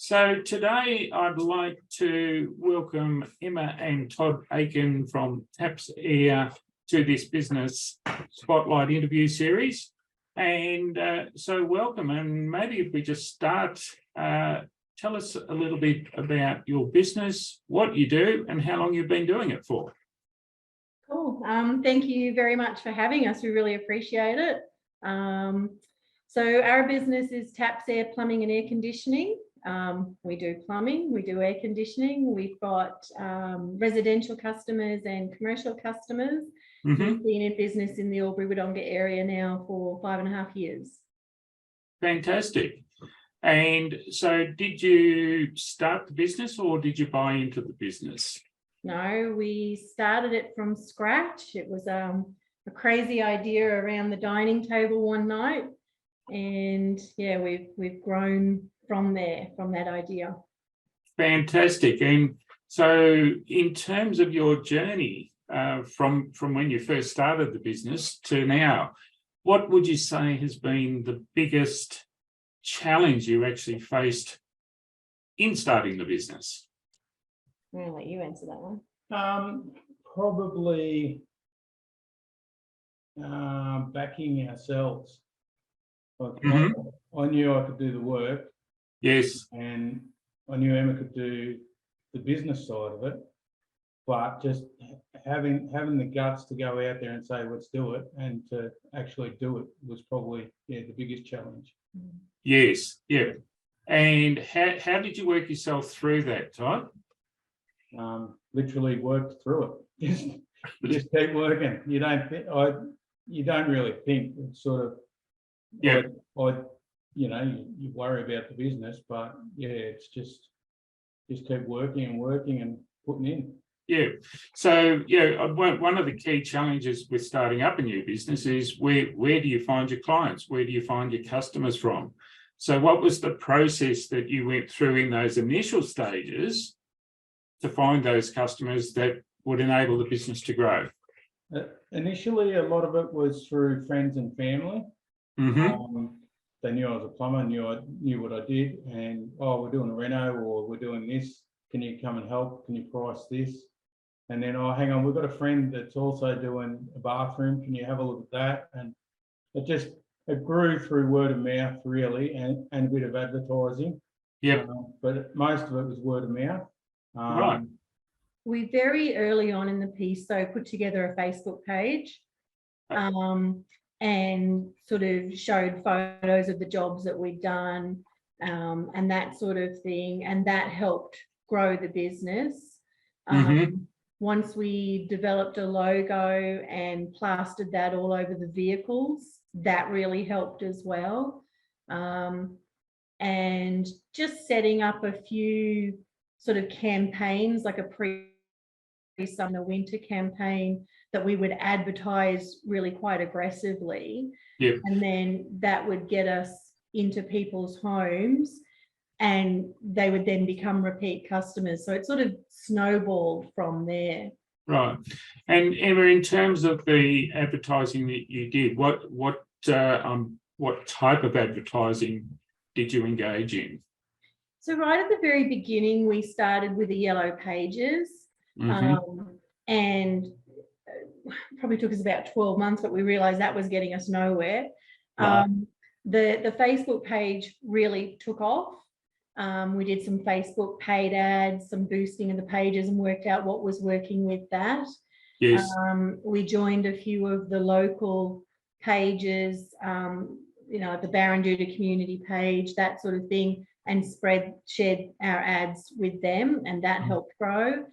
So today I'd like to welcome Emma and Todd Atkin from T.A.P.S to this business spotlight interview series. And so welcome, and maybe if we just start, tell us a little bit about your business, what you do and how long you've been doing it for. Cool. Thank you very much for having us. We really appreciate it. So our business is T.A.P.S Air Plumbing and Air Conditioning. We do plumbing, we do air conditioning. We've got residential customers and commercial customers. We've been in business in the Albury-Wodonga area now for 5.5 years. Fantastic. And so did you start the business or did you buy into the business? No, we started it from scratch. It was a crazy idea around the dining table one night, and yeah, we've grown from there, from that idea. Fantastic. And so in terms of your journey from when you first started the business to now, what would you say has been the biggest challenge you actually faced in starting the business? I'm going to let you answer that one. Probably backing ourselves. I knew I could do the work. Yes. And I knew Emma could do the business side of it, but just having the guts to go out there and say, let's do it, and to actually do it was probably the biggest challenge. Yes, yeah. And how did you work yourself through that, Todd? Literally worked through it. Just keep working. You don't really think. It's sort of, yeah. You worry about the business, but yeah, it's just keep working and putting in. Yeah. So yeah, one of the key challenges with starting up a new business is where do you find your clients? Where do you find your customers from? So what was the process that you went through in those initial stages to find those customers that would enable the business to grow? Initially, a lot of it was through friends and family. They knew I was a plumber, knew what I did, and we're doing a reno, or we're doing this. Can you come and help? Can you price this? And then, hang on, we've got a friend that's also doing a bathroom. Can you have a look at that? And it grew through word of mouth, really, and a bit of advertising. Yeah. But most of it was word of mouth. Right. We very early on in the piece, though, put together a Facebook page. And sort of showed photos of the jobs that we'd done and that sort of thing. And that helped grow the business. Once we developed a logo and plastered that all over the vehicles, that really helped as well. And just setting up a few sort of campaigns, like a pre-summer winter campaign that we would advertise really quite aggressively. Yep. And then that would get us into people's homes and they would then become repeat customers. So it sort of snowballed from there. Right. And Emma, in terms of the advertising that you did, what type of advertising did you engage in? So right at the very beginning, we started with the yellow pages. And probably took us about 12 months, but we realized that was getting us nowhere. Right. The Facebook page really took off. We did some Facebook paid ads, some boosting of the pages, and worked out what was working with that. Yes. We joined a few of the local pages, the Badura community page, that sort of thing, and shared our ads with them, and that helped grow.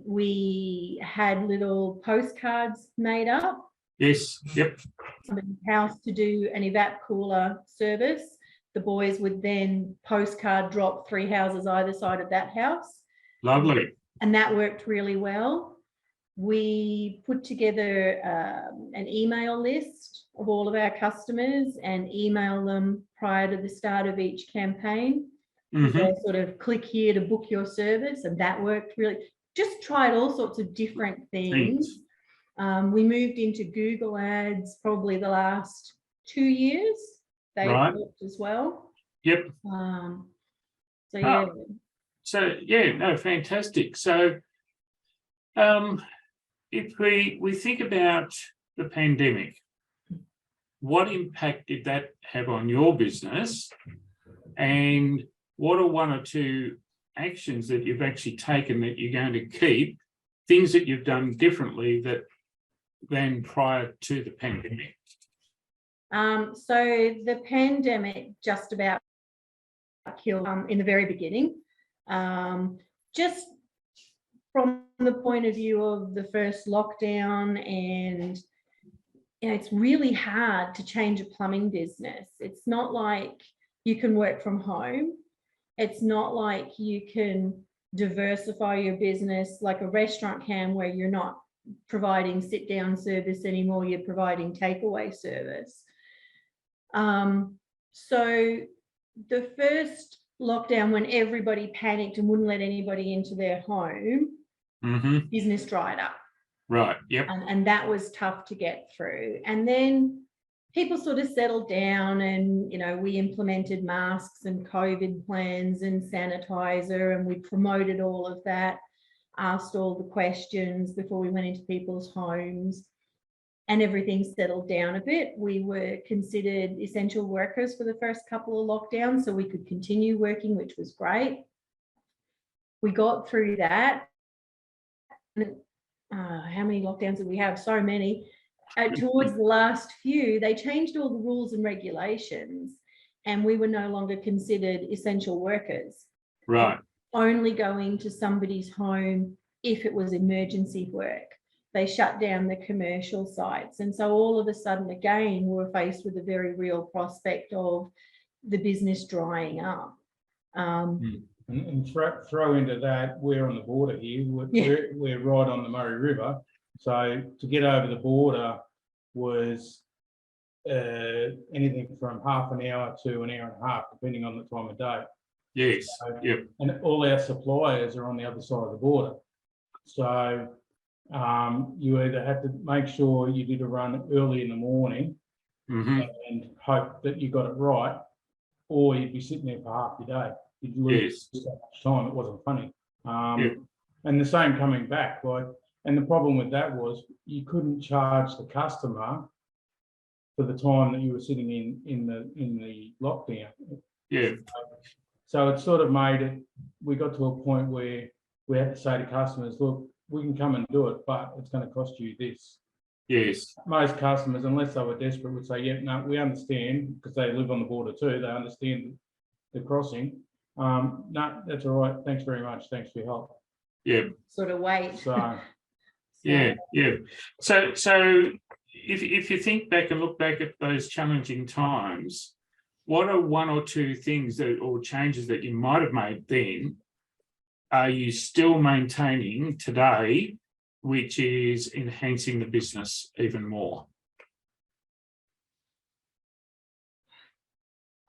We had little postcards made up. Yes. Yep. Somebody's house to do an evap cooler service. The boys would then postcard drop 3 houses either side of that house. Lovely. And that worked really well. We put together an email list of all of our customers and email them prior to the start of each campaign. Sort of click here to book your service, and that worked really. Just tried all sorts of different things. We moved into Google ads probably the last 2 years. They worked as well. Yep. So yeah. So yeah, no, fantastic. So if we think about the pandemic, what impact did that have on your business? And what are one or two actions that you've actually taken that you're going to keep, things that you've done differently than prior to the pandemic? So the pandemic just about killed in the very beginning. Just from the point of view of the first lockdown, and it's really hard to change a plumbing business. It's not like you can work from home. It's not like you can diversify your business like a restaurant can, where you're not providing sit-down service anymore, you're providing takeaway service. So the first lockdown, when everybody panicked and wouldn't let anybody into their home, business dried up. Right, yep. And that was tough to get through. And then people sort of settled down, and, we implemented masks and COVID plans and sanitizer, and we promoted all of that, asked all the questions before we went into people's homes, and everything settled down a bit. We were considered essential workers for the first couple of lockdowns, so we could continue working, which was great. We got through that. How many lockdowns did we have? So many. Towards the last few, they changed all the rules and regulations, and we were no longer considered essential workers. Right. Only going to somebody's home if it was emergency work. They shut down the commercial sites. And so all of a sudden, again, we were faced with a very real prospect of the business drying up. And throw into that, we're on the border here. We're right on the Murray River. So to get over the border was anything from half an hour to an hour and a half, depending on the time of day. Yes. So, yep. And all our suppliers are on the other side of the border. So you either had to make sure you did a run early in the morning and hope that you got it right, or you'd be sitting there for half your day. You'd lose so much time. It wasn't funny. And the same coming back. And the problem with that was you couldn't charge the customer for the time that you were sitting in the lockdown. Yeah. So it sort of made it. We got to a point where we had to say to customers, look, we can come and do it, but it's going to cost you this. Yes. Most customers, unless they were desperate, would say, yeah, no, we understand, because they live on the border too. They understand the crossing. No, that's all right. Thanks very much. Thanks for your help. Yeah. Sort of wait. So yeah. So if you think back and look back at those challenging times, what are one or two things or changes that you might have made then are you still maintaining today, which is enhancing the business even more?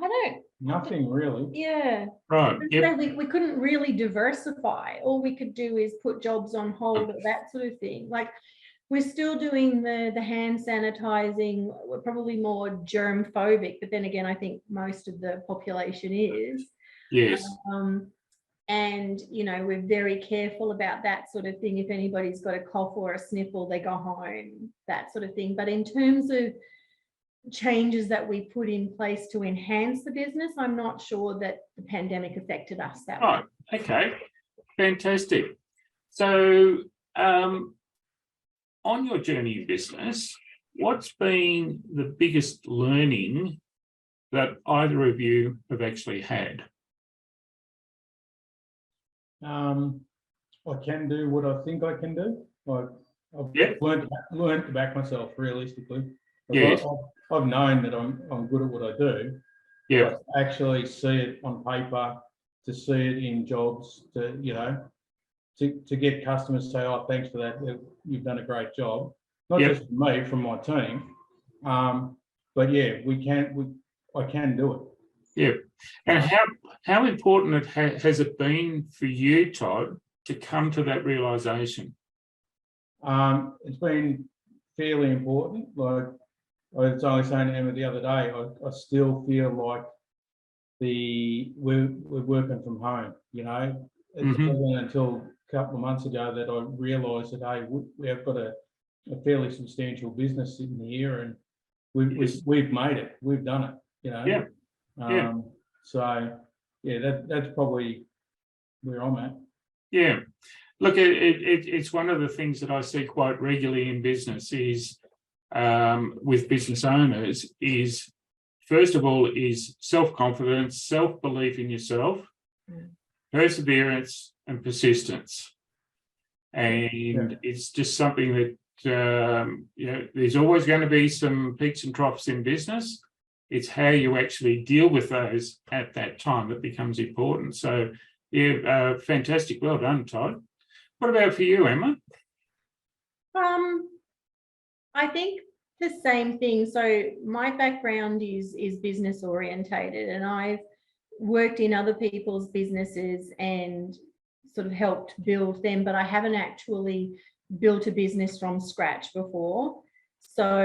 I don't. nothing really. Yeah. Right. Yep. We couldn't really diversify. All we could do is put jobs on hold or that sort of thing. Like, we're still doing the hand sanitizing. We're probably more germ phobic, but then again, I think most of the population is. Yes. And, we're very careful about that sort of thing. If anybody's got a cough or a sniffle, they go home, that sort of thing. But in terms of changes that we put in place to enhance the business, I'm not sure that the pandemic affected us that way. Right. Okay. Fantastic. So, on your journey in business, what's been the biggest learning that either of you have actually had? I can do what I think I can do. I've learned to back myself realistically. Yes. I've known that I'm good at what I do. Yeah. To actually see it on paper, to see it in jobs, to get customers to say, "Oh, thanks for that. You've done a great job." Not just from me, from my team. But yeah, I can do it. Yeah. And how important has it been for you, Todd, to come to that realization? It's been fairly important. Like I was only saying to Emma the other day, I still feel like we're working from home, you know. It wasn't until a couple of months ago that I realised that, hey, we've got a fairly substantial business sitting here, and we've made it, we've done it, you know. Yeah. So yeah, that's probably where I'm at. Yeah. Look, it's one of the things that I see quite regularly in business is with business owners is, first of all, is self-confidence, self-belief in yourself, perseverance and persistence. And it's just something that, you know, there's always going to be some peaks and troughs in business. It's how you actually deal with those at that time that becomes important. So, yeah, fantastic. Well done, Todd. What about for you, Emma? I think the same thing. So my background is business orientated, and I've worked in other people's businesses and sort of helped build them, but I haven't actually built a business from scratch before. So,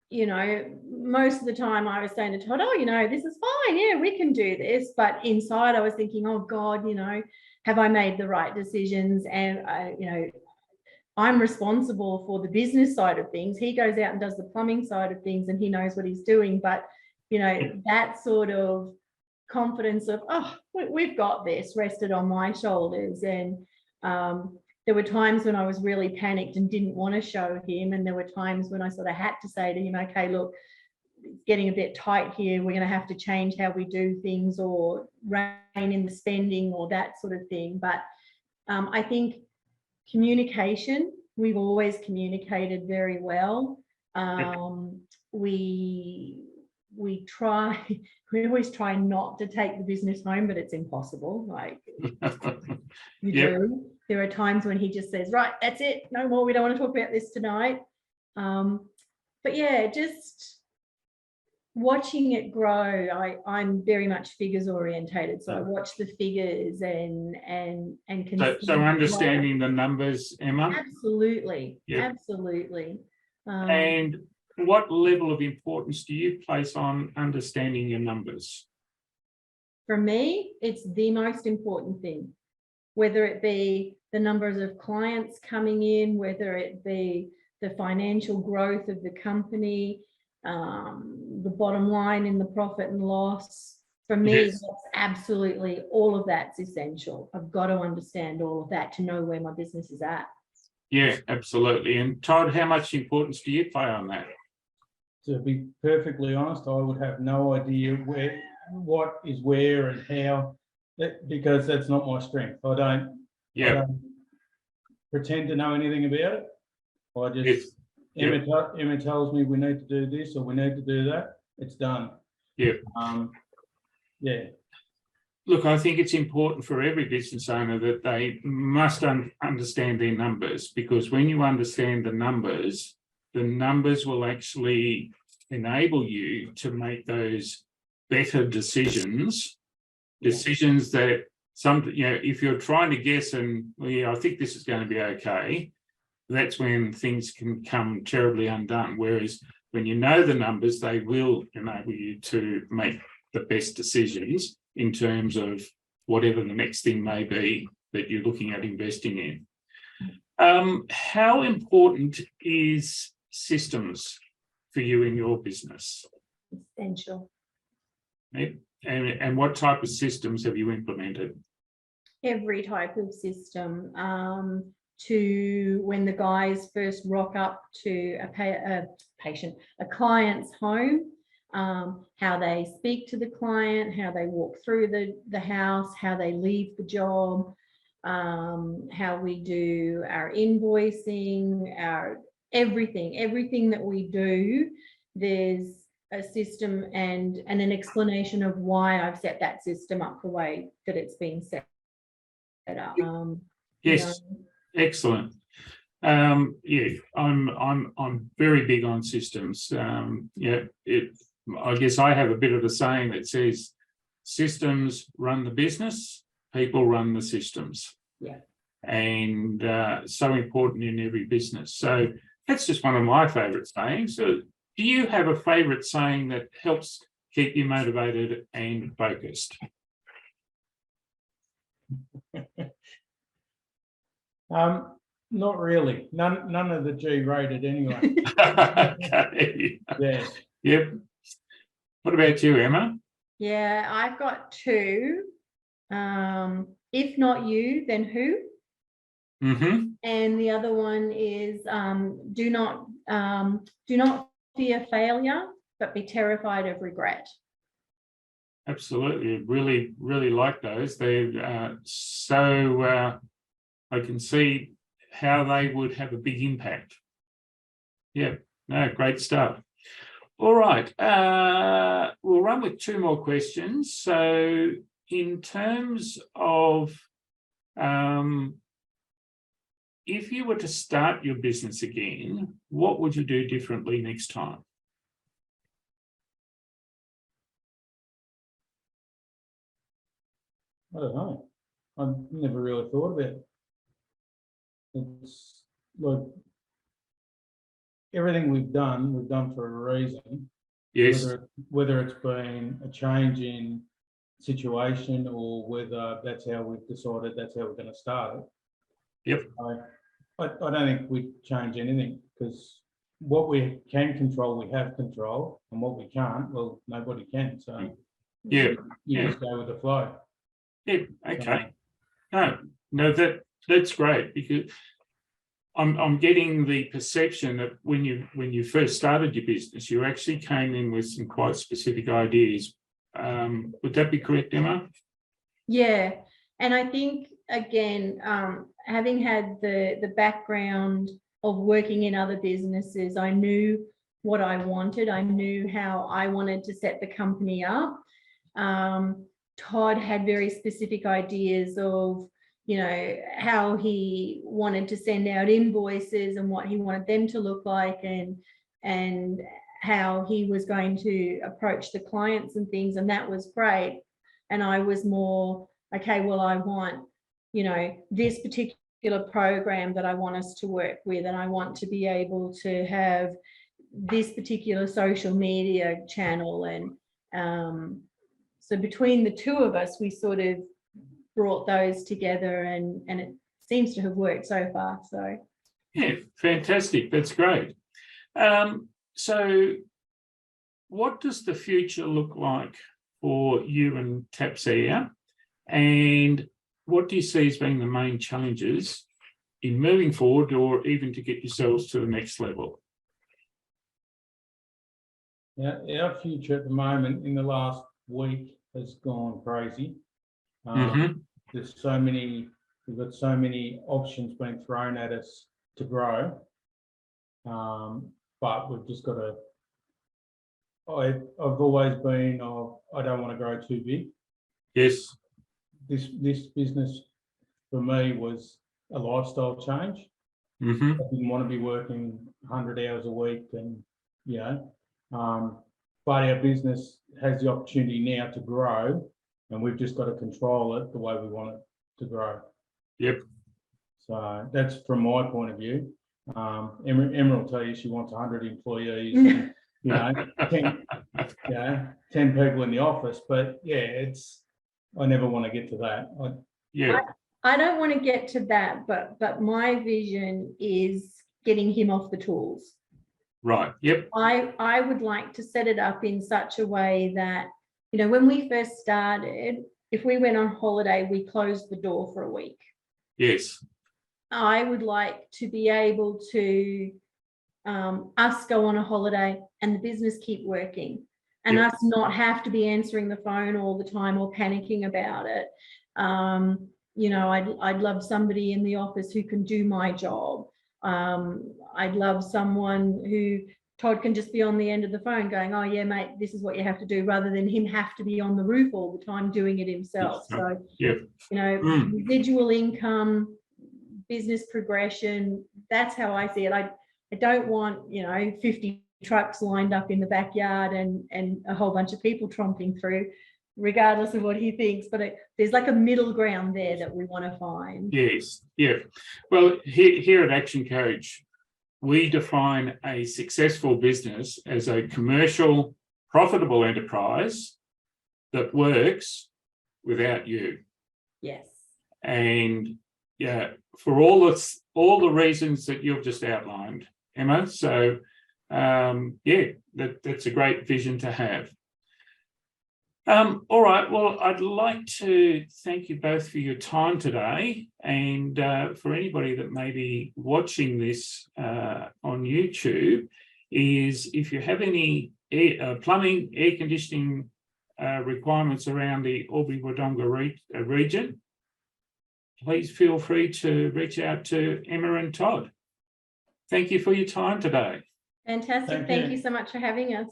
you know, most of the time I was saying to Todd, oh, you know, this is fine. Yeah, we can do this. But inside I was thinking, oh God, you know, have I made the right decisions? And, you know, I'm responsible for the business side of things. He goes out and does the plumbing side of things, and he knows what he's doing. But, you know, that sort of confidence of, oh, we've got this, rested on my shoulders. And there were times when I was really panicked and didn't want to show him. And there were times when I sort of had to say to him, okay, look, it's getting a bit tight here. We're going to have to change how we do things, or rein in the spending, or that sort of thing. But I think communication, we've always communicated very well. We always try not to take the business home, but it's impossible. Like you do. There are times when he just says, right, that's it, no more, we don't want to talk about this tonight. But yeah, just watching it grow. I'm very much figures orientated, so I watch the figures and so understanding the numbers, Emma. Absolutely. And what level of importance do you place on understanding your numbers? For me, it's the most important thing, whether it be the numbers of clients coming in, whether it be the financial growth of the company, the bottom line in the profit and loss. For me, that's absolutely, all of that's essential. I've got to understand all of that to know where my business is at. Yeah, absolutely. And Todd, how much importance do you play on that? To be perfectly honest, I would have no idea what is where and how, because that's not my strength. I don't pretend to know anything about it. I just, Emma tells me we need to do this or we need to do that, it's done. Look, I think it's important for every business owner that they must understand their numbers, because when you understand the numbers will actually enable you to make those better decisions that if you're trying to guess and, well, yeah, I think this is going to be okay, that's when things can come terribly undone. Whereas when you know the numbers, they will enable you to make the best decisions in terms of whatever the next thing may be that you're looking at investing in. How important is systems for you in your business? Essential. And what type of systems have you implemented? Every type of system. To when the guys first rock up to a client's home, how they speak to the client, how they walk through the house, how they leave the job, how we do our invoicing, our everything that we do, there's a system and an explanation of why I've set that system up the way that it's been set up. Yes. Excellent. I'm very big on systems. I guess I have a bit of a saying that says systems run the business, people run the systems. And so important in every business. So that's just one of my favorite sayings. So do you have a favorite saying that helps keep you motivated and focused? Not really. None of the G rated anyway. Okay. Yeah. Yep. What about you, Emma? Yeah, I've got 2. If not you, then who? Mm-hmm. And the other one is do not fear failure, but be terrified of regret. Absolutely. Really, really like those. They're so I can see how they would have a big impact. Yeah, no, great stuff. All right. We'll run with 2 more questions. So in terms of if you were to start your business again, what would you do differently next time? I don't know. I've never really thought about it. It's like everything we've done for a reason. Yes. Whether it's been a change in situation or whether that's how we've decided that's how we're going to start it. Yep. I don't think we'd change anything, because what we can control, we have control, and what we can't, well, nobody can. So Yeah. you just go with the flow. Yeah. Okay. No, that's great, because I'm getting the perception that when you first started your business, you actually came in with some quite specific ideas. Would that be correct, Emma? Yeah, and I think again, having had the background of working in other businesses, I knew what I wanted. I knew how I wanted to set the company up. Todd had very specific ideas of, you know, how he wanted to send out invoices and what he wanted them to look like, and how he was going to approach the clients and things, and that was great. And I was more, okay, well, I want, you know, this particular program that I want us to work with, and I want to be able to have this particular social media channel. And so between the 2 of us, we sort of brought those together, and it seems to have worked so far. So yeah, fantastic. That's great. So what does the future look like for you and T.A.P.S, and what do you see as being the main challenges in moving forward, or even to get yourselves to the next level? Yeah, our future at the moment in the last week has gone crazy. There's so many, we've got so many options being thrown at us to grow. But we've just got to, I've always been, I don't want to grow too big. Yes. This business for me was a lifestyle change. I didn't want to be working 100 hours a week, and you know, but our business has the opportunity now to grow, and we've just got to control it the way we want it to grow. Yep. So that's from my point of view. Emma will tell you she wants 100 employees, and, you know, 10 people in the office. But yeah, I never want to get to that. I don't want to get to that, but my vision is getting him off the tools. Right. Yep. I would like to set it up in such a way that, you know, when we first started, if we went on holiday, we closed the door for a week. Yes. I would like to be able to us go on a holiday and the business keep working, and us not have to be answering the phone all the time or panicking about it. You know, I'd love somebody in the office who can do my job. I'd love someone who Todd can just be on the end of the phone going, oh yeah, mate, this is what you have to do, rather than him have to be on the roof all the time doing it himself. So, you know, residual income, business progression, that's how I see it. I don't want, you know, 50 trucks lined up in the backyard and a whole bunch of people tromping through, regardless of what he thinks. But there's like a middle ground there that we want to find. Yes. Yeah. Well, here at Action Coach, we define a successful business as a commercial, profitable enterprise that works without you. Yes. And yeah, for all the reasons that you've just outlined, Emma. So yeah, that's a great vision to have. All right, well, I'd like to thank you both for your time today, and for anybody that may be watching this on YouTube, is if you have any plumbing, air conditioning requirements around the Albury-Wodonga region, please feel free to reach out to Emma and Todd. Thank you for your time today. Fantastic. Thank you so much for having us.